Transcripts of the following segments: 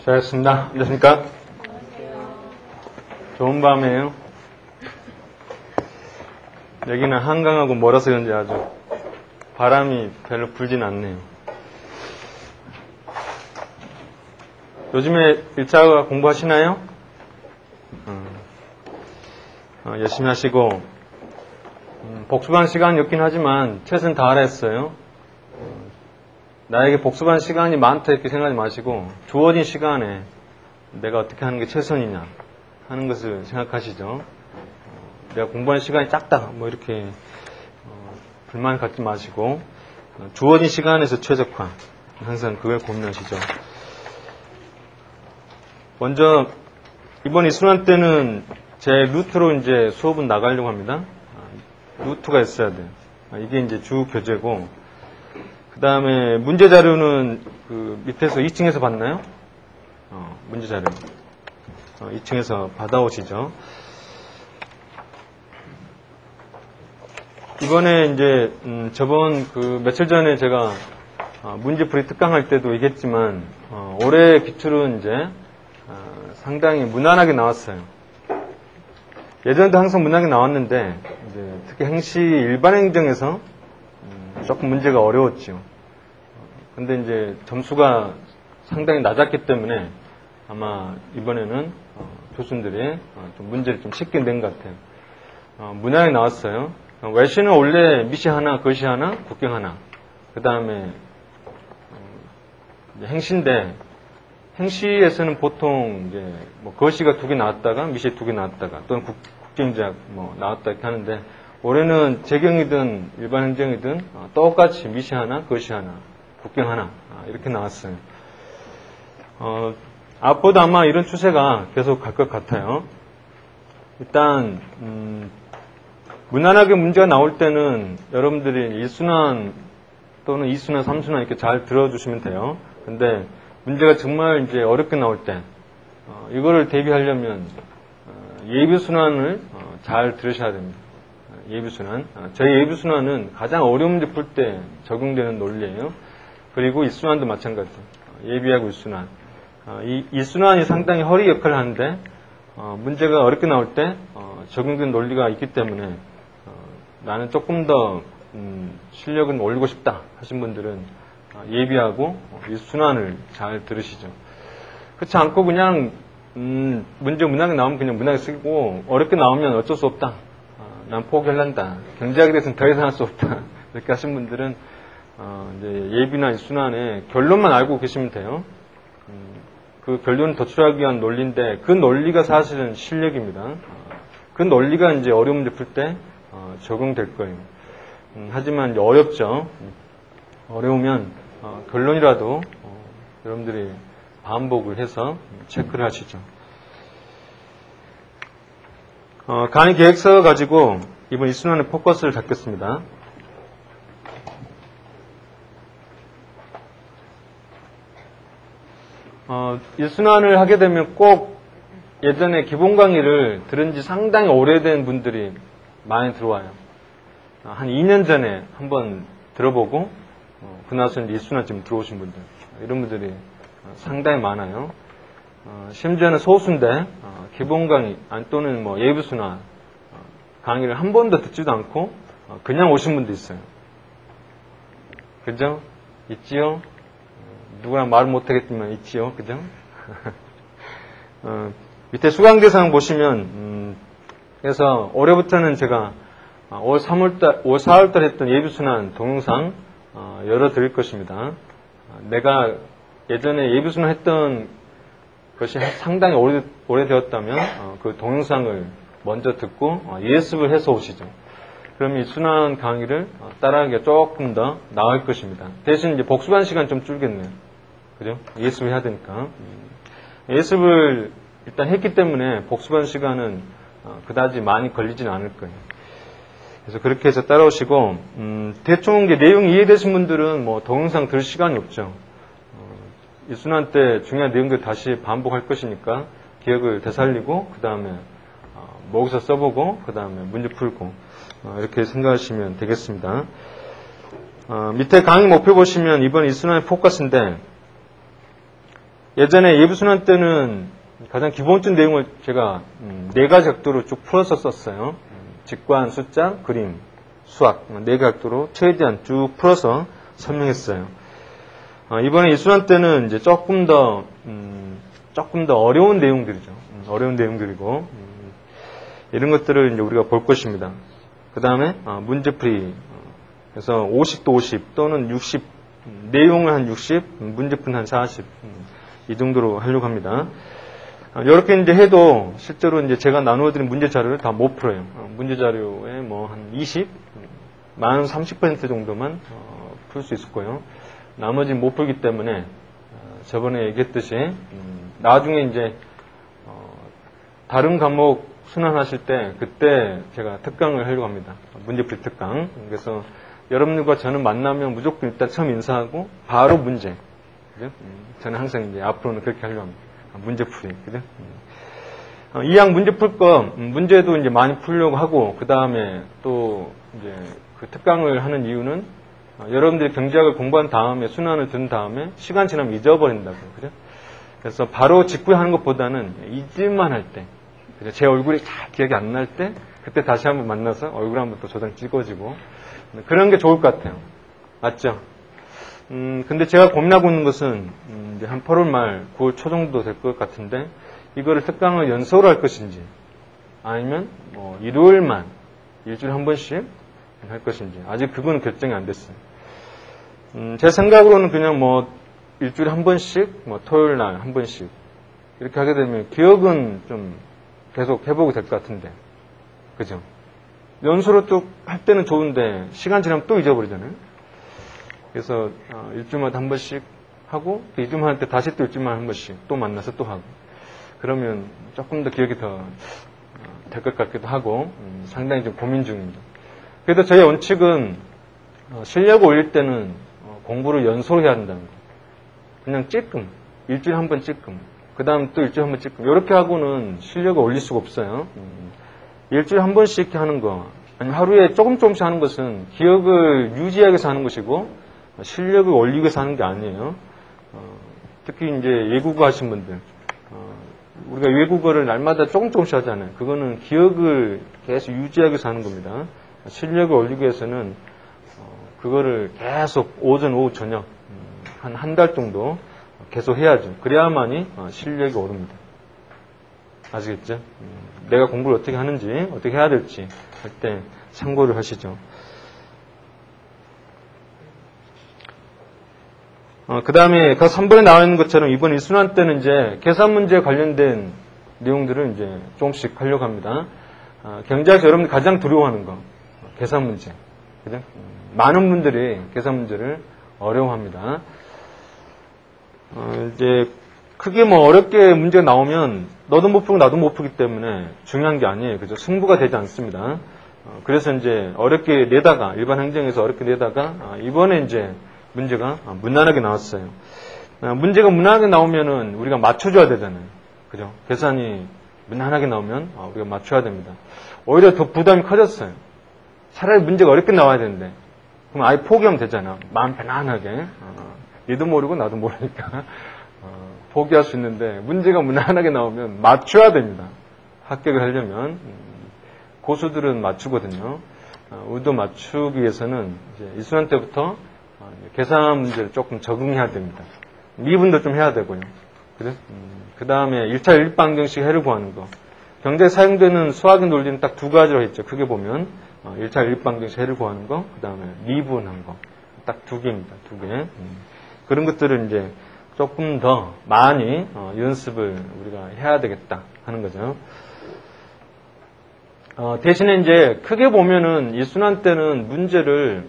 잘했습니다. 안녕하십니까? 좋은 밤이에요. 여기는 한강하고 멀어서 그런지 아주 바람이 별로 불진 않네요. 요즘에 1차 공부하시나요? 열심히 하시고 복습한 시간이 없긴 하지만 최선을 다하라 했어요. 나에게 복습한 시간이 많다 이렇게 생각하지 마시고 주어진 시간에 내가 어떻게 하는 게 최선이냐 하는 것을 생각하시죠. 내가 공부하는 시간이 작다 뭐 이렇게 불만 갖지 마시고 주어진 시간에서 최적화 항상 그걸 고민하시죠. 먼저 이번 이순환 때는 제 루트로 이제 수업은 나가려고 합니다. 루트가 있어야 돼요. 이게 이제 주 교재고 그 다음에 문제 자료는 그 밑에서 2층에서 받나요? 문제 자료 2층에서 받아오시죠. 이번에 이제 저번 그 며칠 전에 제가 문제풀이 특강할 때도 얘기했지만 올해 기출은 이제 상당히 무난하게 나왔어요. 예전에도 항상 무난하게 나왔는데 이제 특히 행시 일반 행정에서 조금 문제가 어려웠죠. 근데 이제 점수가 상당히 낮았기 때문에 아마 이번에는 교수님들이 좀 문제를 좀 쉽게 낸 것 같아요. 무난하게 나왔어요. 외시는 원래 미시 하나, 거시 하나, 국경 하나. 그 다음에 행시인데 행시에서는 보통 이제 뭐 거시가 2개 나왔다가 미시 2개 나왔다가 또는 국경제약 뭐 나왔다 이렇게 하는데 올해는 재경이든 일반 행정이든 똑같이 미시 하나, 거시 하나, 국경 하나 이렇게 나왔어요. 앞으로도 아마 이런 추세가 계속 갈 것 같아요. 일단 무난하게 문제가 나올 때는 여러분들이 1순환 또는 2순환, 3순환 이렇게 잘 들어주시면 돼요. 근데 문제가 정말 이제 어렵게 나올 때 이거를 대비하려면 예비순환을 잘 들으셔야 됩니다. 예비순환. 저희 예비순환은 가장 어려운 문제 풀 때 적용되는 논리예요. 그리고 1순환도 마찬가지예요. 예비하고 1순환. 이 1순환이 상당히 허리 역할을 하는데 문제가 어렵게 나올 때 적용된 논리가 있기 때문에 나는 조금 더 실력은 올리고 싶다 하신 분들은 예비하고 1순환을 잘 들으시죠. 그렇지 않고 그냥 문제 무난하게 나오면 그냥 무난하게 쓰고 어렵게 나오면 어쩔 수 없다. 난 포기할란다. 경제학에 대해서는 더 이상 할 수 없다. 이렇게 하신 분들은 이제 예비나 1순환의 결론만 알고 계시면 돼요. 그 결론을 도출하기 위한 논리인데 그 논리가 사실은 실력입니다. 그 논리가 이제 어려운 문제 풀 때 적용될 거예요. 하지만 이제 어렵죠. 어려우면 결론이라도 여러분들이 반복을 해서 체크를 하시죠. 강의 계획서 가지고 이번 1순환의 포커스를 잡겠습니다. 일순환을 하게 되면 꼭 예전에 기본 강의를 들은 지 상당히 오래된 분들이 많이 들어와요. 한 2년 전에 한번 들어보고 그 나서는 일순환 지금 들어오신 분들 이런 분들이 상당히 많아요. 심지어는 소수인데 기본 강의 또는 뭐 예비순환 강의를 한 번도 듣지도 않고 그냥 오신 분도 있어요. 그죠? 있지요? 누구랑 말을 못하겠지만 있지요. 그죠? 밑에 수강대상 보시면 그래서 올해부터는 제가 올 4월달 했던 예비순환 동영상 열어드릴 것입니다. 내가 예전에 예비순환 했던 것이 상당히 오래되었다면 그 동영상을 먼저 듣고 예습을 해서 오시죠. 그럼 이 순환 강의를 따라하기가 조금 더 나을 것입니다. 대신 이제 복습한 시간 좀 줄겠네요. 그죠? 예습을 해야 되니까. 예습을 일단 했기 때문에 복습한 시간은 그다지 많이 걸리지는 않을 거예요. 그래서 그렇게 해서 따라오시고, 대충 이제 내용이 이해되신 분들은 뭐 동영상 들을 시간이 없죠. 일순환 때 중요한 내용들 다시 반복할 것이니까 기억을 되살리고, 그 다음에 모의고사 써보고, 그 다음에 문제 풀고, 이렇게 생각하시면 되겠습니다. 밑에 강의 목표 보시면 이번 일순환의 포커스인데, 예전에 예비순환 때는 가장 기본적인 내용을 제가 4가지 각도로 쭉 풀어서 썼어요. 직관, 숫자, 그림, 수학 4가지 각도로 최대한 쭉 풀어서 설명했어요. 이번에 이순환 때는 이제 조금 더 어려운 내용들이죠. 어려운 내용들이고 이런 것들을 이제 우리가 볼 것입니다. 그 다음에 문제풀이 그래서 50도 50 또는 60 내용을 한 60 문제풀이는 한 40 이 정도로 하려고 합니다. 이렇게 이제 해도 실제로 이제 제가 나누어드린 문제 자료를 다 못 풀어요. 문제 자료에 뭐 한 20, 많은 30% 정도만 풀 수 있을 거예요. 나머지는 못 풀기 때문에 저번에 얘기했듯이 나중에 이제 다른 과목 순환하실 때 그때 제가 특강을 하려고 합니다. 문제풀이 특강. 그래서 여러분들과 저는 만나면 무조건 일단 처음 인사하고 바로 문제. 그죠? 저는 항상 이제 앞으로는 그렇게 하려고 합니다. 문제풀이. 그죠? 이 학 문제 풀 거 문제도 이제 많이 풀려고 하고 그 다음에 또 이제 그 특강을 하는 이유는 여러분들이 경제학을 공부한 다음에 순환을 든 다음에 시간 지나면 잊어버린다고. 그죠? 그래서 바로 직후에 하는 것보다는 잊을만 할 때, 그죠? 제 얼굴이 잘 기억이 안 날 때 그때 다시 한번 만나서 얼굴 한번 또 저장 찍어지고 그런 게 좋을 것 같아요. 맞죠? 근데 제가 고민하고 있는 것은 이제 한 8월 말 9월 초 정도 될 것 같은데 이거를 특강을 연속으로 할 것인지 아니면 뭐 일요일만 일주일에 한 번씩 할 것인지 아직 그건 결정이 안 됐어요. 제 생각으로는 그냥 뭐 일주일에 한 번씩 뭐 토요일 날 한 번씩 이렇게 하게 되면 기억은 좀 계속 해보게 될 것 같은데 그죠? 연수로 쭉 할 때는 좋은데 시간 지나면 또 잊어버리잖아요. 그래서 일주일마다 한 번씩 하고 또 2주만 할 때 다시 또 일주일마다 한 번씩 또 만나서 또 하고 그러면 조금 더 기억이 더 될 것 같기도 하고 상당히 좀 고민 중입니다. 그래도 저희 원칙은 실력을 올릴 때는 공부를 연속으로 해야 한다는 거. 그냥 찔끔 일주일에 한 번 찔끔 그 다음 또 일주일에 한 번 찔끔 이렇게 하고는 실력을 올릴 수가 없어요. 일주일에 한 번씩 하는 거 아니면 하루에 조금씩 하는 것은 기억을 유지하기 위해서 하는 것이고 실력을 올리기 위해서 하는 게 아니에요. 특히 이제 외국어 하신 분들 우리가 외국어를 날마다 조금씩 하잖아요. 그거는 기억을 계속 유지하기 위해서 하는 겁니다. 실력을 올리기 위해서는 그거를 계속 오전, 오후, 저녁 한 달 정도 계속 해야죠. 그래야만이 실력이 오릅니다. 아시겠죠? 내가 공부를 어떻게 하는지, 어떻게 해야 될지 할 때 참고를 하시죠. 그 다음에 그 3번에 나와 있는 것처럼 이번 이순환 때는 이제 계산 문제에 관련된 내용들을 이제 조금씩 하려고 합니다. 경제학에서 여러분들이 가장 두려워하는 거, 계산 문제. 그죠? 많은 분들이 계산 문제를 어려워합니다. 이제 크게 뭐 어렵게 문제가 나오면 너도 못 풀고 나도 못 풀기 때문에 중요한 게 아니에요. 그죠? 승부가 되지 않습니다. 그래서 이제 어렵게 내다가 일반 행정에서 어렵게 내다가 이번에 이제 문제가 무난하게 나왔어요. 문제가 무난하게 나오면은 우리가 맞춰줘야 되잖아요. 그죠? 계산이 무난하게 나오면 우리가 맞춰야 됩니다. 오히려 더 부담이 커졌어요. 차라리 문제가 어렵게 나와야 되는데 그럼 아예 포기하면 되잖아. 마음 편안하게. 얘도 모르고 나도 모르니까 포기할 수 있는데 문제가 무난하게 나오면 맞춰야 됩니다. 합격을 하려면 고수들은 맞추거든요. 우리도 맞추기 위해서는 이제 이순환 때부터 계산 문제를 조금 적응해야 됩니다. 미분도 좀 해야 되고요. 그래? 그 다음에 1차 일반경식 해를 구하는 거. 경제에 사용되는 수학의 논리는 딱 두 가지로 있죠. 크게 보면 1차 일반경식 해를 구하는 거, 그 다음에 미분한 거. 딱 두 개입니다. 두 개. 그런 것들을 이제 조금 더 많이 연습을 우리가 해야 되겠다 하는 거죠. 대신에 이제 크게 보면은 이순환 때는 문제를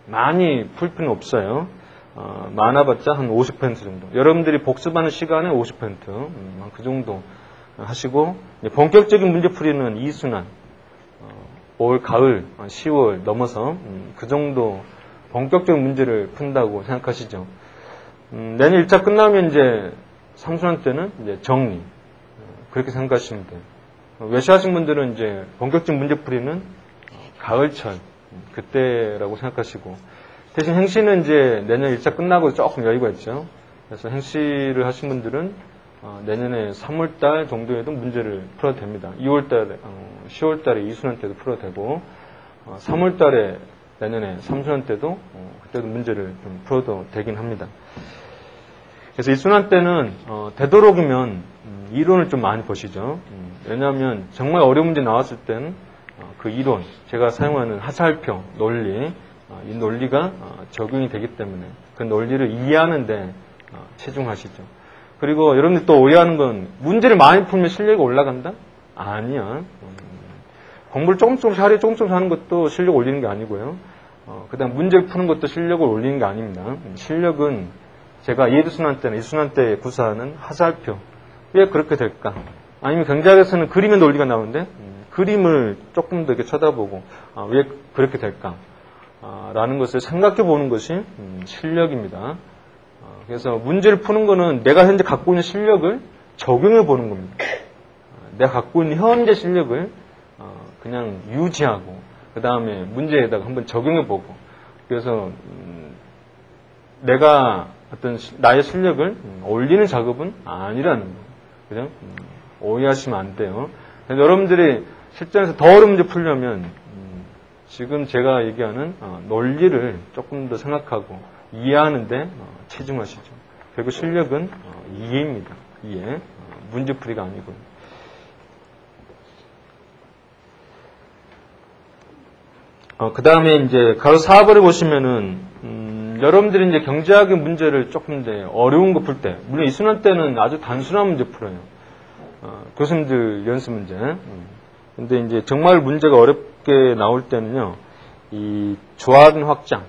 많이 풀 필요는 없어요. 많아봤자 한 50% 정도. 여러분들이 복습하는 시간의 50%. 그 정도 하시고, 본격적인 문제풀이는 이순환, 올 가을, 10월 넘어서 그 정도 본격적인 문제를 푼다고 생각하시죠. 내년 1차 끝나면 이제 3순환 때는 이제 정리. 그렇게 생각하시면 돼요. 외시하신 분들은 이제 본격적인 문제풀이는 가을철, 그때라고 생각하시고, 대신 행시는 이제 내년 1차 끝나고 조금 여유가 있죠. 그래서 행시를 하신 분들은 내년에 3월달 정도에도 문제를 풀어도 됩니다. 2월달에, 10월달에 2순환 때도 풀어도 되고 3월달에 내년에 3순환 때도 그때도 문제를 좀 풀어도 되긴 합니다. 그래서 2순환 때는 되도록이면 이론을 좀 많이 보시죠. 왜냐하면 정말 어려운 문제 나왔을 때는 그 이론, 제가 사용하는 하살표, 논리, 이 논리가 적용이 되기 때문에 그 논리를 이해하는데 치중하시죠. 그리고 여러분들 또 오해하는 건 문제를 많이 풀면 실력이 올라간다? 아니야. 공부를 조금씩 하루에 조금씩 하는 것도 실력 올리는 게 아니고요. 그 다음 문제를 푸는 것도 실력을 올리는 게 아닙니다. 실력은 제가 예두순환 때나 이순환 때 구사하는 하살표. 왜 그렇게 될까? 아니면 경제학에서는 그림의 논리가 나오는데 그림을 조금 더 이렇게 쳐다보고 왜 그렇게 될까? 라는 것을 생각해 보는 것이 실력입니다. 그래서 문제를 푸는 거는 내가 현재 갖고 있는 실력을 적용해 보는 겁니다. 내가 갖고 있는 현재 실력을 그냥 유지하고 그 다음에 문제에다가 한번 적용해 보고 그래서 내가 어떤 나의 실력을 올리는 작업은 아니라는 거예요. 그죠? 오해하시면 안 돼요. 그래서 여러분들이 실전에서 더 어려운 문제 풀려면 지금 제가 얘기하는 논리를 조금 더 생각하고 이해하는데 치중하시죠. 결국 실력은 이해입니다. 이해. 문제풀이가 아니고요. 그 다음에 이제 가로 4번을 보시면은 여러분들이 이제 경제학의 문제를 조금 더 어려운 거 풀 때, 물론 이순환 때는 아주 단순한 문제 풀어요. 교수님들 연습 문제. 근데 이제 정말 문제가 어렵게 나올 때는요, 이 조합인 확장.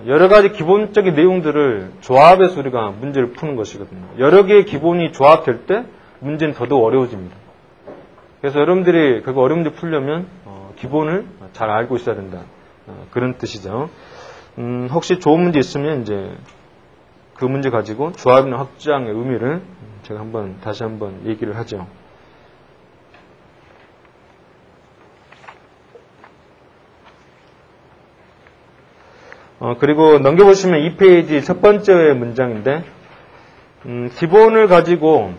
여러 가지 기본적인 내용들을 조합해서 우리가 문제를 푸는 것이거든요. 여러 개의 기본이 조합될 때 문제는 더더욱 어려워집니다. 그래서 여러분들이 그거 어려운 문제 풀려면 기본을 잘 알고 있어야 된다. 그런 뜻이죠. 혹시 좋은 문제 있으면 이제 그 문제 가지고 조합이나 확장의 의미를 제가 다시 한번 얘기를 하죠. 그리고 넘겨보시면 2페이지 첫 번째 문장인데, 기본을 가지고,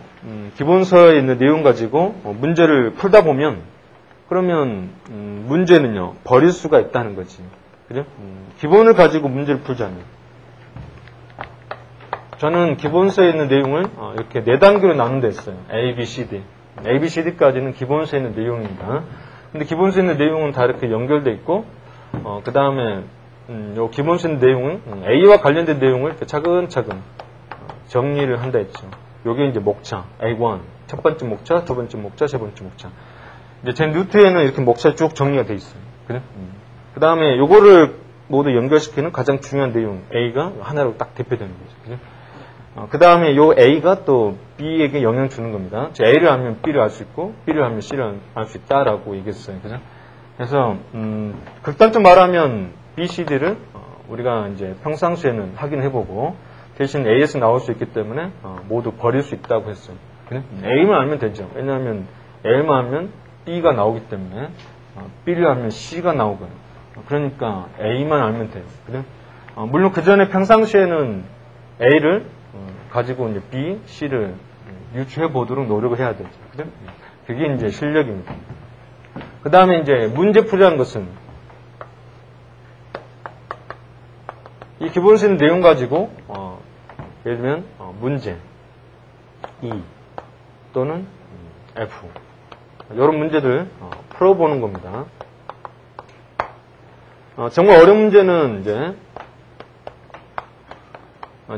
기본서에 있는 내용 가지고 문제를 풀다 보면, 그러면, 문제는요, 버릴 수가 있다는 거지. 그죠? 기본을 가지고 문제를 풀자면. 저는 기본서에 있는 내용을 이렇게 4단계로 나눈 데 있어요. A, B, C, D. A, B, C, D까지는 기본서에 있는 내용입니다. 근데 기본서에 있는 내용은 다 이렇게 연결되어 있고, 그 다음에, 요 기본서 있는 내용은 A와 관련된 내용을 이렇게 차근차근 정리를 한다 했죠. 요게 이제 목차, A1. 첫 번째 목차, 두 번째 목차, 세 번째 목차. 이제 제 노트에는 이렇게 목차 쭉 정리가 돼 있어요. 그래? 그 다음에 요거를 모두 연결시키는 가장 중요한 내용, A가 하나로 딱 대표되는 거죠. 그죠? 그 다음에 요 A가 또 B에게 영향 주는 겁니다. A를 하면 B를 알 수 있고, B를 하면 C를 알 수 있다라고 얘기했어요. 그죠? 그래서, 극단적 말하면 B, C, D를 우리가 이제 평상시에는 확인해보고, 대신 A에서 나올 수 있기 때문에 모두 버릴 수 있다고 했어요. 그죠? A만 알면 되죠. 왜냐하면 A만 하면 B가 나오기 때문에, B를 하면 C가 나오거든요. 그러니까 A만 알면 돼요. 그죠? 물론 그 전에 평상시에는 A를 가지고 이제 B, C를 유추해 보도록 노력을 해야 되죠. 그죠? 그게 이제 실력입니다. 그 다음에 이제 문제풀이라는 것은 이 기본적인 내용 가지고 예를 들면 문제 E 또는 F 이런 문제들 풀어보는 겁니다. 정말 어려운 문제는 이제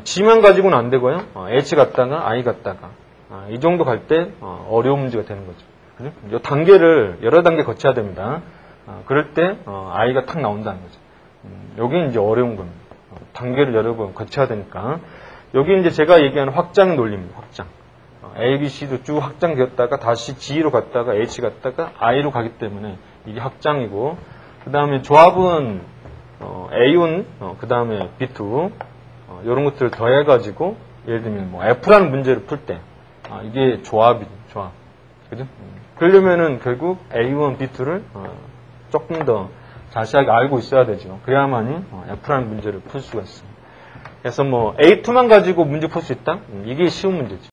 G만 가지고는 안 되고요. H 갔다가 I 갔다가 이 정도 갈 때 어려운 문제가 되는 거죠. 그죠? 이 단계를 여러 단계 거쳐야 됩니다. 그럴 때 I가 탁 나온다는 거죠. 여기 이제 어려운 겁니다. 단계를 여러 번 거쳐야 되니까. 여기 이제 제가 얘기하는 확장 논리입니다. 확장. A, B, C도 쭉 확장되었다가 다시 G로 갔다가 H 갔다가 I로 가기 때문에 이게 확장이고, 그 다음에 조합은 A1, 그 다음에 B2 이런 것들을 더해가지고 예를 들면 뭐 F라는 문제를 풀 때 이게 조합이죠. 조합. 그죠? 그러려면은 결국 A1, B2를 조금 더 자세하게 알고 있어야 되죠. 그래야만이 F라는 문제를 풀 수가 있습니다. 그래서 뭐 A2만 가지고 문제 풀 수 있다? 이게 쉬운 문제죠.